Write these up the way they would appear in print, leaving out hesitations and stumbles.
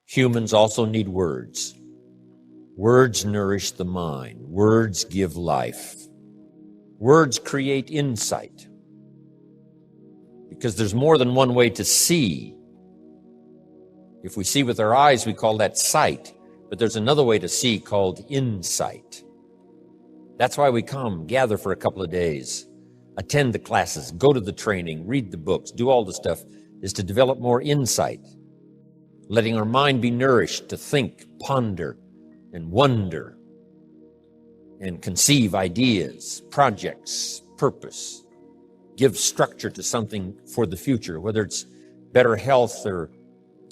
Humans also need words. Words nourish the mind. Words give life. Words create insight. Because there's more than one way to see. If we see with our eyes, we call that sight. But there's another way to see called insight. That's why we come, gather for a couple of days, attend the classes, go to the training, read the books, do all the stuff, is to develop more insight, letting our mind be nourished to think, ponder, and wonder, and conceive ideas, projects, purpose, give structure to something for the future, whether it's better health or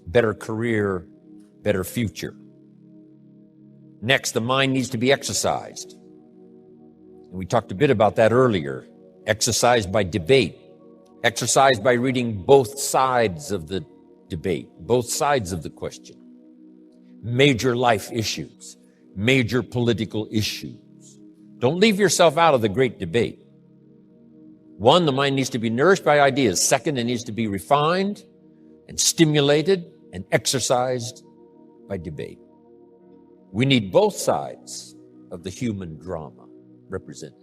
better career, better future. Next, the mind needs to be exercised. And we talked a bit about that earlier. Exercised by debate. Exercised by reading both sides of the debate, both sides of the question. Major life issues, major political issues. Don't leave yourself out of the great debate. One, the mind needs to be nourished by ideas. Second, it needs to be refined and stimulated and exercised by debate. We need both sides of the human drama represented.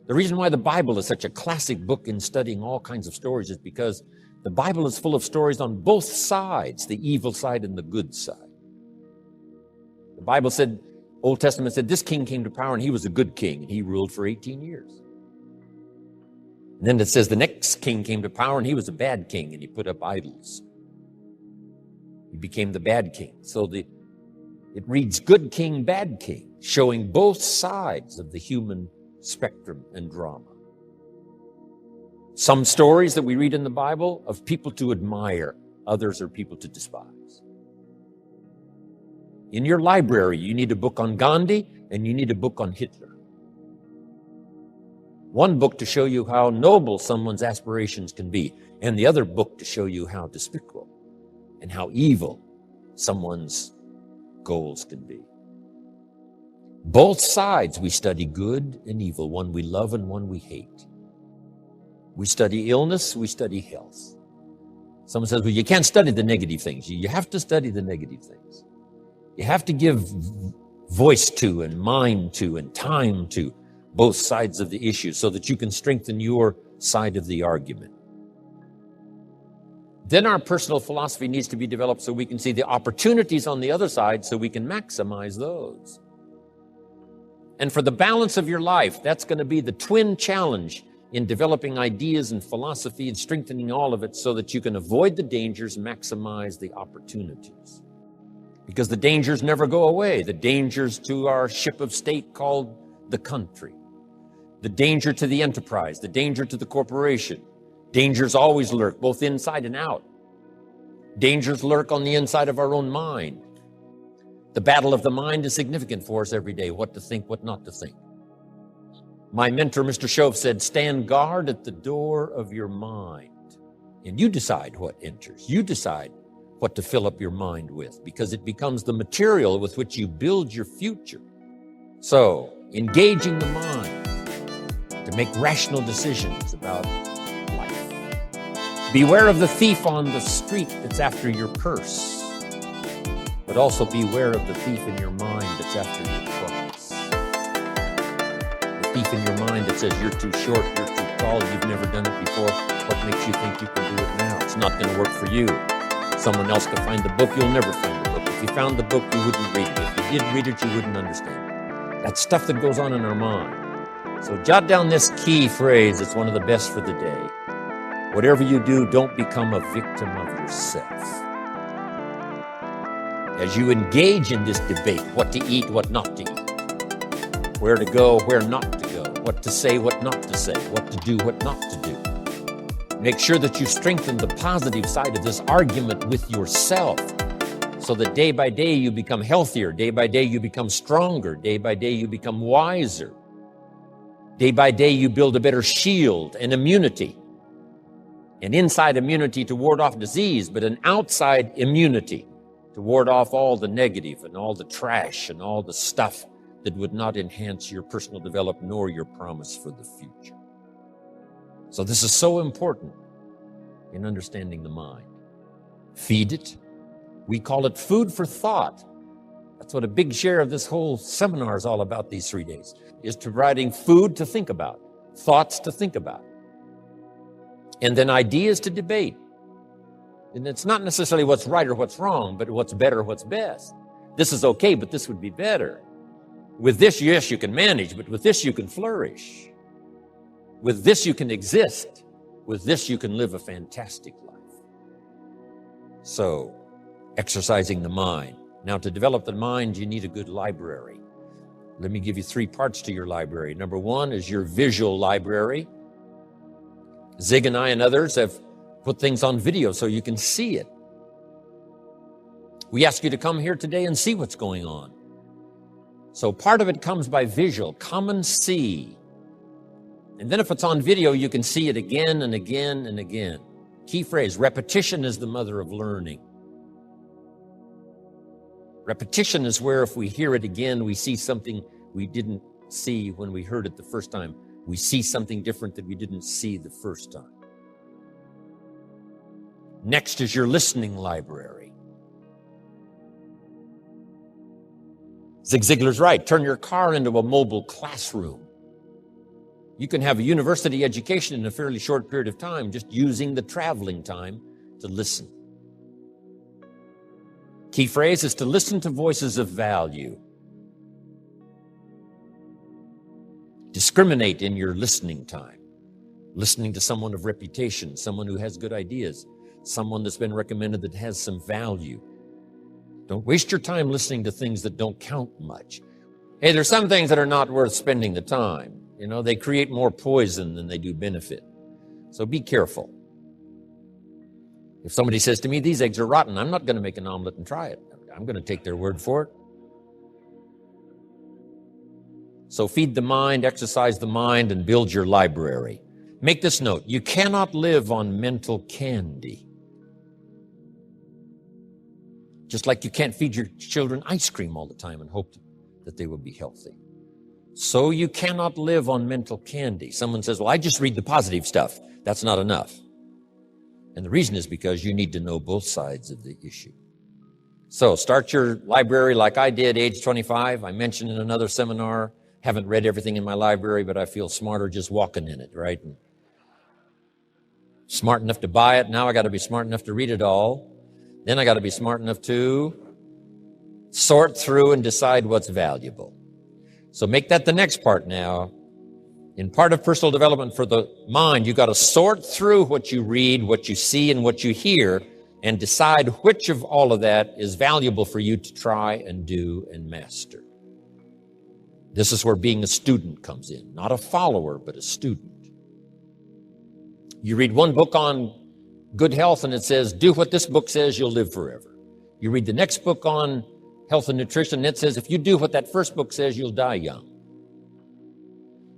The reason why the Bible is such a classic book in studying all kinds of stories is because the Bible is full of stories on both sides, the evil side and the good side. The Bible said, Old Testament said, this king came to power and he was a good king and he ruled for 18 years. And then it says the next king came to power and he was a bad king and he put up idols. He became the bad king. So it reads good king, bad king, showing both sides of the human spectrum and drama. Some stories that we read in the Bible of people to admire, others are people to despise. In your library, you need a book on Gandhi and you need a book on Hitler. One book to show you how noble someone's aspirations can be, and the other book to show you how despicable and how evil someone's goals can be. Both sides we study good and evil, one we love and one we hate. We study illness, we study health. Someone says, well, you can't study the negative things. You have to study the negative things. You have to give voice to and mind to and time to both sides of the issue so that you can strengthen your side of the argument. Then our personal philosophy needs to be developed so we can see the opportunities on the other side so we can maximize those. And for the balance of your life, that's going to be the twin challenge in developing ideas and philosophy and strengthening all of it so that you can avoid the dangers, maximize the opportunities. Because the dangers never go away. The dangers to our ship of state called the country. The danger to the enterprise, the danger to the corporation. Dangers always lurk, both inside and out. Dangers lurk on the inside of our own mind. The battle of the mind is significant for us every day, what to think, what not to think. My mentor, Mr. Shove, said, stand guard at the door of your mind. And you decide what enters. You decide what to fill up your mind with, because it becomes the material with which you build your future. So, engaging the mind to make rational decisions about life. Beware of the thief on the street that's after your purse, but also beware of the thief in your mind that's after your promise. The thief in your mind that says you're too short, you're too tall, you've never done it before. What makes you think you can do it now? It's not going to work for you. Someone else can find the book, you'll never find the book. If you found the book, you wouldn't read it. If you did read it, you wouldn't understand it. That's stuff that goes on in our mind. So jot down this key phrase. It's one of the best for the day. Whatever you do, don't become a victim of yourself. As you engage in this debate, what to eat, what not to eat, where to go, where not to go, what to say, what not to say, what to do, what not to do, make sure that you strengthen the positive side of this argument with yourself so that day by day you become healthier, day by day you become stronger, day by day you become wiser. Day by day you build a better shield and immunity. An inside immunity to ward off disease, but an outside immunity to ward off all the negative and all the trash and all the stuff that would not enhance your personal development nor your promise for the future. So this is so important in understanding the mind. Feed it, We call it food for thought. That's what a big share of this whole seminar is all about these 3 days, is providing food to think about, thoughts to think about, and then ideas to debate. And it's not necessarily what's right or what's wrong, but what's better, what's best. This is okay, but this would be better. With this, yes, you can manage, but with this, you can flourish. With this, you can exist. With this, you can live a fantastic life. So, exercising the mind. Now, to develop the mind, you need a good library. Let me give you 3 parts to your library. Number 1 is your visual library. Zig and I and others have put things on video so you can see it. We ask you to come here today and see what's going on. So part of it comes by visual. Come and see. And then if it's on video, you can see it again and again and again. Key phrase, repetition is the mother of learning. Repetition is where if we hear it again, we see something we didn't see when we heard it the first time. We see something different that we didn't see the first time. Next is your listening library. Zig Ziglar's right. Turn your car into a mobile classroom. You can have a university education in a fairly short period of time just using the traveling time to listen. Key phrase is to listen to voices of value. Discriminate in your listening time. Listening to someone of reputation, someone who has good ideas, someone that's been recommended that has some value. Don't waste your time listening to things that don't count much. Hey, there's some things that are not worth spending the time. You know, they create more poison than they do benefit. So be careful. If somebody says to me, these eggs are rotten, I'm not going to make an omelet and try it. I'm going to take their word for it. So feed the mind, exercise the mind, and build your library. Make this note. You cannot live on mental candy. Just like you can't feed your children ice cream all the time and hope that they will be healthy. So you cannot live on mental candy. Someone says, well, I just read the positive stuff. That's not enough. And the reason is because you need to know both sides of the issue. So start your library like I did, age 25. I mentioned in another seminar, haven't read everything in my library, but I feel smarter just walking in it, right? And smart enough to buy it. Now I got to be smart enough to read it all. Then I got to be smart enough to sort through and decide what's valuable. So make that the next part now. In part of personal development for the mind, you got to sort through what you read, what you see, and what you hear, and decide which of all of that is valuable for you to try and do and master. This is where being a student comes in. Not a follower, but a student. You read one book on good health and it says, do what this book says, you'll live forever. You read the next book on health and nutrition and it says, if you do what that first book says, you'll die young.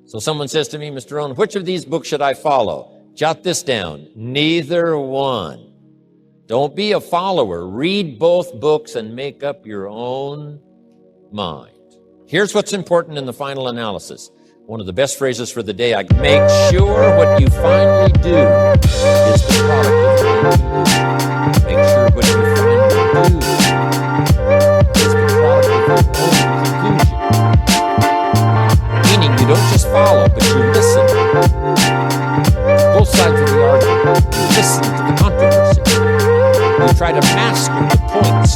So someone says to me, Mr. Rohn, which of these books should I follow? Jot this down. Neither one. Don't be a follower. Read both books and make up your own mind. Here's what's important in the final analysis. One of the best phrases for the day, I make sure what you finally do is the product of your own conclusion. Make sure what you finally do is the product of your own conclusion. Meaning you don't just follow, but you listen to both sides of the argument. You listen to the controversy. You try to master the points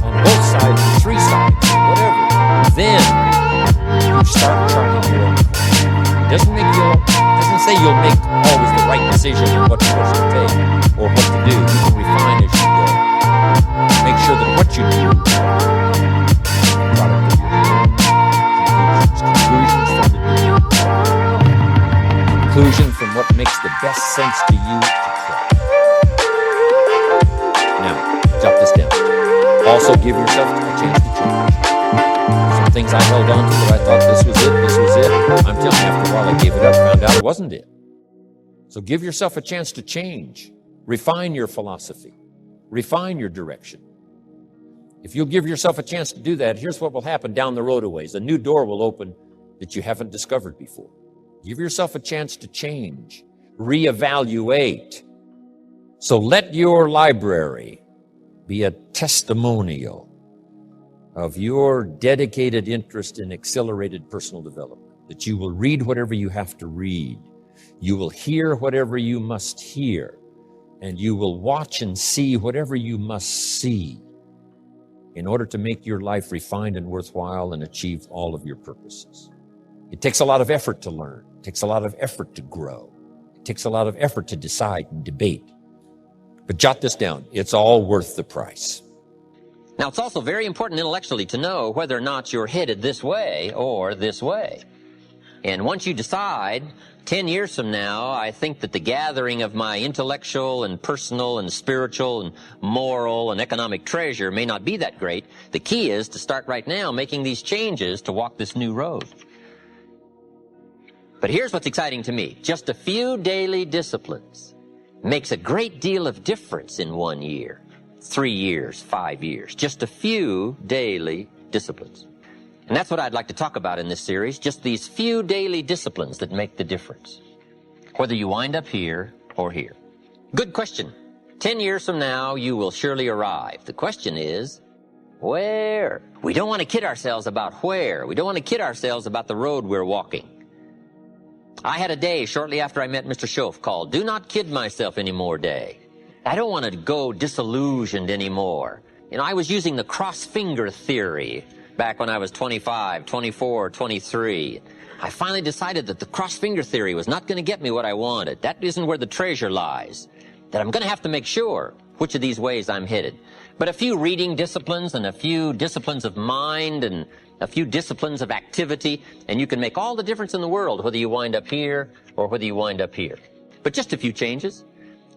on both sides and 3 sides, whatever. Then you start charting your own. It doesn't say you'll make always the right decision on what course to take or what to do. You can refine as you go. Make sure that what you do is the product of your own conclusions from the beginning. Conclusion from what makes the best sense to you to try. Now, jot this down. Also give yourself a chance to change. Some things I held on to that I thought this was it. I'm telling you, after a while I gave it up, found out it wasn't it. So give yourself a chance to change. Refine your philosophy. Refine your direction. If you'll give yourself a chance to do that, here's what will happen down the road a ways. A new door will open that you haven't discovered before. Give yourself a chance to change. Reevaluate. So let your library be a testimonial of your dedicated interest in accelerated personal development, that you will read whatever you have to read, you will hear whatever you must hear, and you will watch and see whatever you must see in order to make your life refined and worthwhile and achieve all of your purposes. It takes a lot of effort to learn. It takes a lot of effort to grow. It takes a lot of effort to decide and debate. But jot this down. It's all worth the price. Now, it's also very important intellectually to know whether or not you're headed this way or this way. And once you decide, 10 years from now, I think that the gathering of my intellectual and personal and spiritual and moral and economic treasure may not be that great. The key is to start right now making these changes to walk this new road. But here's what's exciting to me. Just a few daily disciplines makes a great deal of difference in 1 year, 3 years, 5 years. Just a few daily disciplines. And that's what I'd like to talk about in this series, just these few daily disciplines that make the difference, whether you wind up here or here. Good question. 10 years from now, you will surely arrive. The question is, where? We don't want to kid ourselves about where. We don't want to kid ourselves about the road we're walking. I had a day shortly after I met Mr. Schoaf called Do Not Kid Myself Anymore Day. I don't want to go disillusioned anymore. You know, I was using the cross-finger theory back when I was 25, 24, 23. I finally decided that the cross-finger theory was not going to get me what I wanted. That isn't where the treasure lies. That I'm going to have to make sure which of these ways I'm headed. But a few reading disciplines and a few disciplines of mind and a few disciplines of activity, and you can make all the difference in the world whether you wind up here or whether you wind up here. But just a few changes.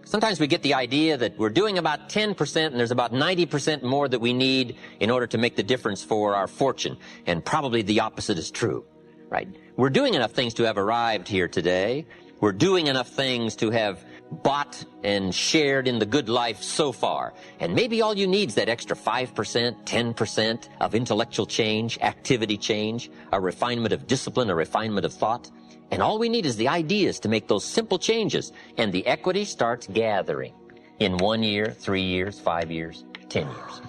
Sometimes we get the idea that we're doing about 10% and there's about 90% more that we need in order to make the difference for our fortune. And probably the opposite is true, right? We're doing enough things to have arrived here today. We're doing enough things to have bought and shared in the good life so far. And maybe all you need is that extra 5%, 10% of intellectual change, activity change, a refinement of discipline, a refinement of thought. And all we need is the ideas to make those simple changes. And the equity starts gathering in 1 year, 3 years, 5 years, 10 years.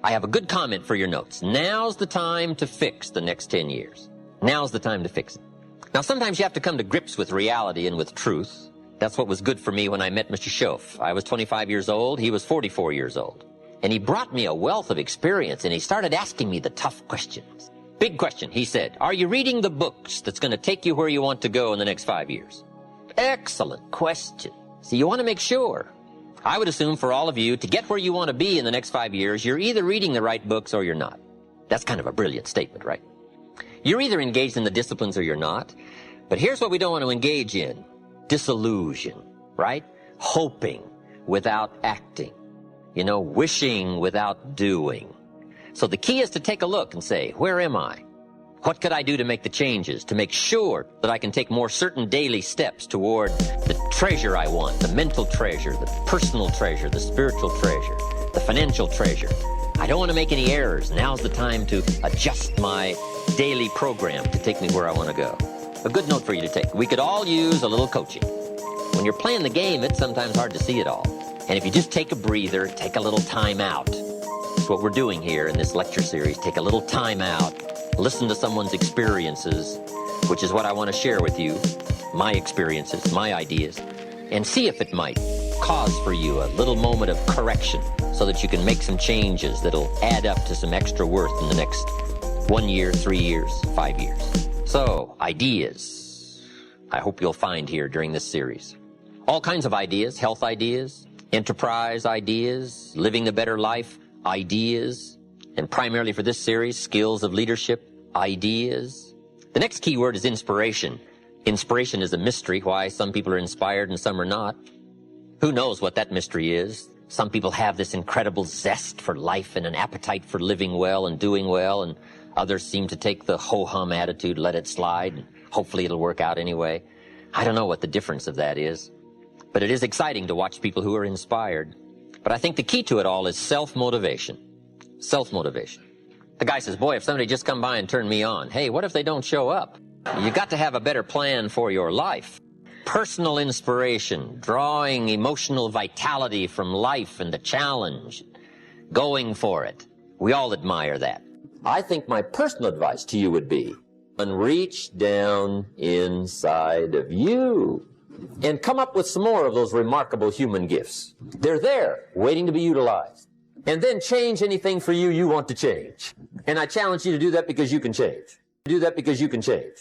I have a good comment for your notes. Now's the time to fix the next 10 years. Now's the time to fix it. Now, sometimes you have to come to grips with reality and with truth. That's what was good for me when I met Mr. Schoaf. I was 25 years old. He was 44 years old. And he brought me a wealth of experience, and he started asking me the tough questions. Big question, he said. Are you reading the books that's going to take you where you want to go in the next 5 years? Excellent question. So you want to make sure. I would assume for all of you, to get where you want to be in the next 5 years, you're either reading the right books or you're not. That's kind of a brilliant statement, right? You're either engaged in the disciplines or you're not. But here's what we don't want to engage in. Disillusion, right? Hoping without acting. You know, wishing without doing. So the key is to take a look and say, where am I? What could I do to make the changes, to make sure that I can take more certain daily steps toward the treasure I want, the mental treasure, the personal treasure, the spiritual treasure, the financial treasure. I don't want to make any errors. Now's the time to adjust my daily program to take me where I want to go. A good note for you to take. We could all use a little coaching. When you're playing the game, it's sometimes hard to see it all. And if you just take a breather, take a little time out. That's what we're doing here in this lecture series. Take a little time out. Listen to someone's experiences, which is what I want to share with you. My experiences, my ideas. And see if it might cause for you a little moment of correction so that you can make some changes that'll add up to some extra worth in the next 1 year, 3 years, 5 years. So, ideas, I hope you'll find here during this series. All kinds of ideas, health ideas, enterprise ideas, living a better life ideas, and primarily for this series, skills of leadership ideas. The next key word is inspiration. Inspiration is a mystery, why some people are inspired and some are not. Who knows what that mystery is? Some people have this incredible zest for life and an appetite for living well and doing well, and others seem to take the ho-hum attitude, let it slide, and hopefully it'll work out anyway. I don't know what the difference of that is, but it is exciting to watch people who are inspired. But I think the key to it all is self-motivation. Self-motivation. The guy says, boy, if somebody just come by and turn me on, hey, what if they don't show up? You got to have a better plan for your life. personal inspiration, drawing emotional vitality from life and the challenge, going for it. We all admire that. I think my personal advice to you would be, and reach down inside of you and come up with some more of those remarkable human gifts. They're there, waiting to be utilized. And then change anything for you want to change. And I challenge you to do that because you can change. Do that because you can change.